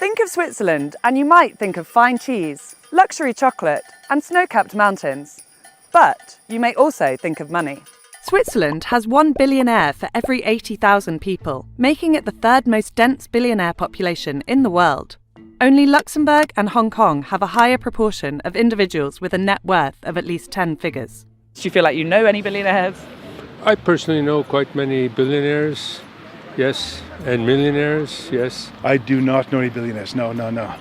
Think of Switzerland and you might think of fine cheese, luxury chocolate and snow-capped mountains. But you may also think of money. Switzerland has 1 billionaire for every 80,000 people, making it the third most dense billionaire population in the world. Only Luxembourg and Hong Kong have a higher proportion of individuals with a net worth of at least 10 figures. Do you feel like you know any billionaires? I personally know quite many billionaires, yes, and millionaires, yes. I do not know any billionaires, no.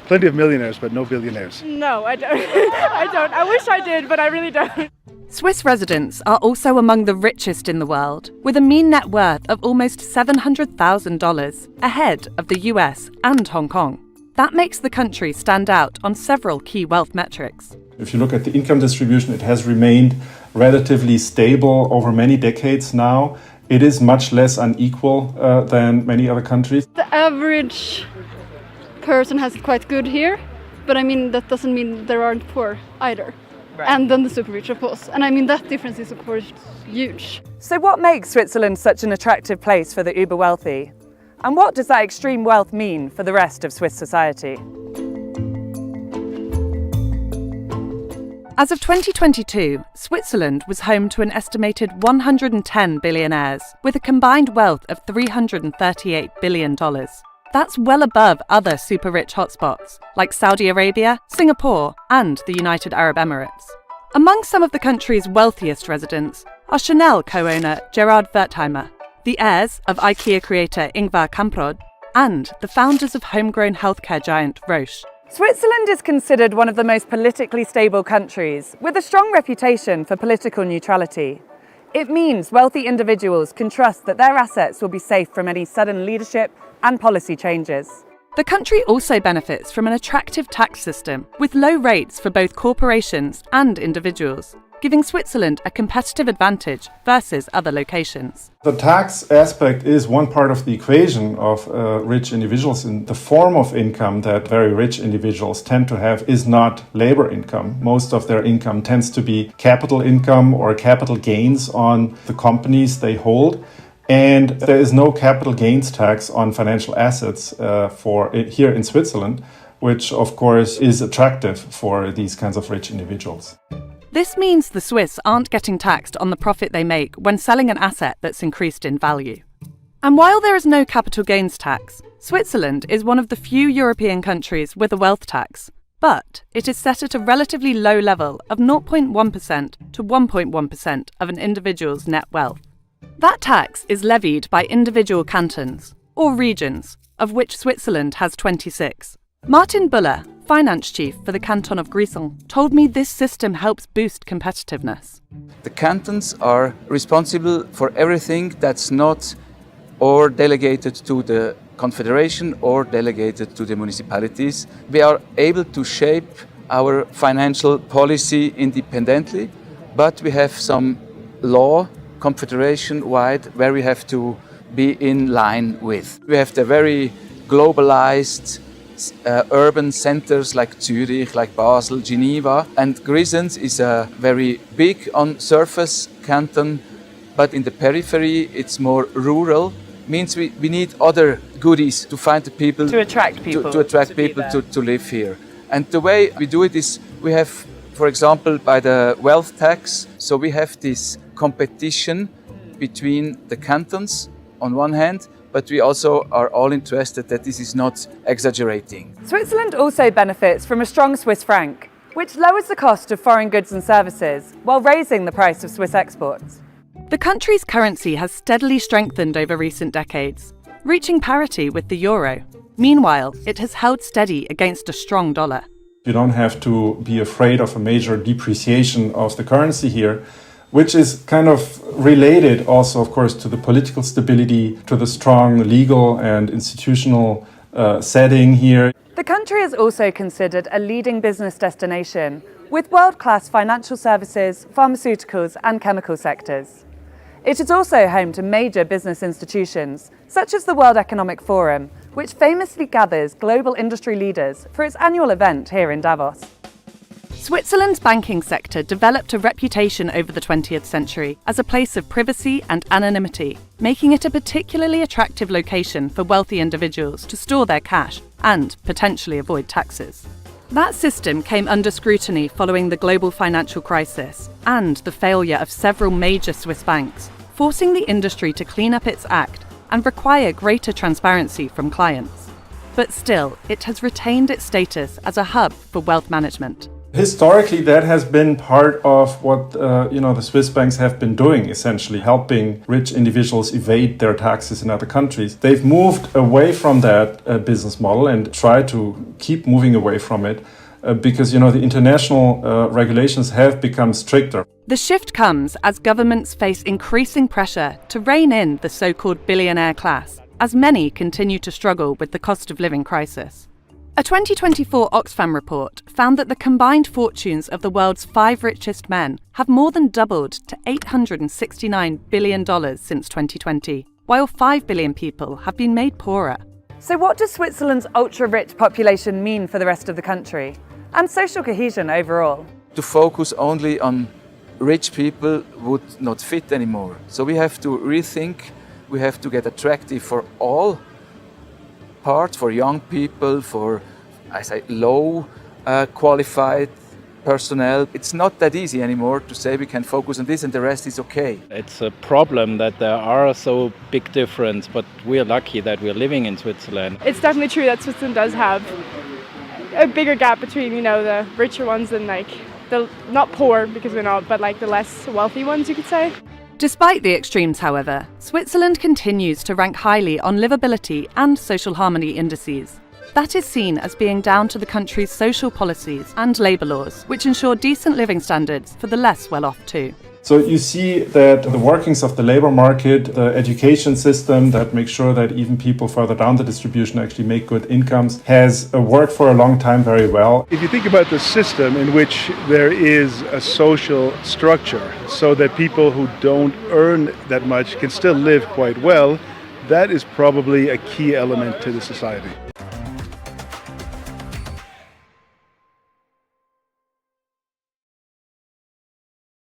Plenty of millionaires, but no billionaires. No, I don't. I don't. I wish I did, but I really don't. Swiss residents are also among the richest in the world, with a mean net worth of almost $700,000, ahead of the US and Hong Kong. That makes the country stand out on several key wealth metrics. If you look at the income distribution, it has remained relatively stable over many decades now. It is much less unequal than many other countries. The average person has it quite good here, but I mean that doesn't mean there aren't poor either. Right. And then the super rich, of course. And I mean that difference is of course huge. So what makes Switzerland such an attractive place for the uber wealthy? And what does that extreme wealth mean for the rest of Swiss society? As of 2022, Switzerland was home to an estimated 110 billionaires, with a combined wealth of $338 billion. That's well above other super-rich hotspots, like Saudi Arabia, Singapore, and the United Arab Emirates. Among some of the country's wealthiest residents are Chanel co-owner Gerard Wertheimer, the heirs of IKEA creator Ingvar Kamprad, and the founders of homegrown healthcare giant Roche. Switzerland is considered one of the most politically stable countries, with a strong reputation for political neutrality. It means wealthy individuals can trust that their assets will be safe from any sudden leadership and policy changes. The country also benefits from an attractive tax system, with low rates for both corporations and individuals, giving Switzerland a competitive advantage versus other locations. The tax aspect is one part of the equation of rich individuals. And the form of income that very rich individuals tend to have is not labor income. Most of their income tends to be capital income or capital gains on the companies they hold. And there is no capital gains tax on financial assets here in Switzerland, which of course is attractive for these kinds of rich individuals. This means the Swiss aren't getting taxed on the profit they make when selling an asset that's increased in value. And while there is no capital gains tax, Switzerland is one of the few European countries with a wealth tax, but it is set at a relatively low level of 0.1% to 1.1% of an individual's net wealth. That tax is levied by individual cantons, or regions, of which Switzerland has 26. Martin Buller, finance chief for the canton of Grisons, told me this system helps boost competitiveness. The cantons are responsible for everything that's not or delegated to the confederation or delegated to the municipalities. We are able to shape our financial policy independently, but we have some law confederation-wide where we have to be in line with. We have the very globalized urban centers like Zurich, like Basel, Geneva, and Grisons is a very big on surface canton, but in the periphery it's more rural. Means we need other goodies to find the people to attract people to live here. And the way we do it is we have, for example, by the wealth tax, so we have this competition between the cantons on one hand, but we also are all interested that this is not exaggerating. Switzerland also benefits from a strong Swiss franc, which lowers the cost of foreign goods and services while raising the price of Swiss exports. The country's currency has steadily strengthened over recent decades, reaching parity with the euro. Meanwhile, it has held steady against a strong dollar. You don't have to be afraid of a major depreciation of the currency here, which is kind of related also, of course, to the political stability, to the strong legal and institutional setting here. The country is also considered a leading business destination, with world-class financial services, pharmaceuticals and chemical sectors. It is also home to major business institutions, such as the World Economic Forum, which famously gathers global industry leaders for its annual event here in Davos. Switzerland's banking sector developed a reputation over the 20th century as a place of privacy and anonymity, making it a particularly attractive location for wealthy individuals to store their cash and potentially avoid taxes. That system came under scrutiny following the global financial crisis and the failure of several major Swiss banks, forcing the industry to clean up its act and require greater transparency from clients. But still, it has retained its status as a hub for wealth management. Historically, that has been part of what the Swiss banks have been doing, essentially helping rich individuals evade their taxes in other countries. They've moved away from that business model and try to keep moving away from it because the international regulations have become stricter. The shift comes as governments face increasing pressure to rein in the so-called billionaire class, as many continue to struggle with the cost of living crisis. A 2024 Oxfam report found that the combined fortunes of the world's 5 richest men have more than doubled to $869 billion since 2020, while 5 billion people have been made poorer. So what does Switzerland's ultra-rich population mean for the rest of the country and social cohesion overall? To focus only on rich people would not fit anymore. So we have to rethink, we have to get attractive for all parts, for young people, for low qualified personnel. It's not that easy anymore to say we can focus on this and the rest is okay. It's a problem that there are so big difference, but we're lucky that we're living in Switzerland. It's definitely true that Switzerland does have a bigger gap between, the richer ones and the not poor because we're not, but the less wealthy ones, you could say. Despite the extremes, however, Switzerland continues to rank highly on livability and social harmony indices. That is seen as being down to the country's social policies and labour laws, which ensure decent living standards for the less well-off too. So you see that the workings of the labor market, the education system that makes sure that even people further down the distribution actually make good incomes, has worked for a long time very well. If you think about the system in which there is a social structure so that people who don't earn that much can still live quite well, that is probably a key element to the society.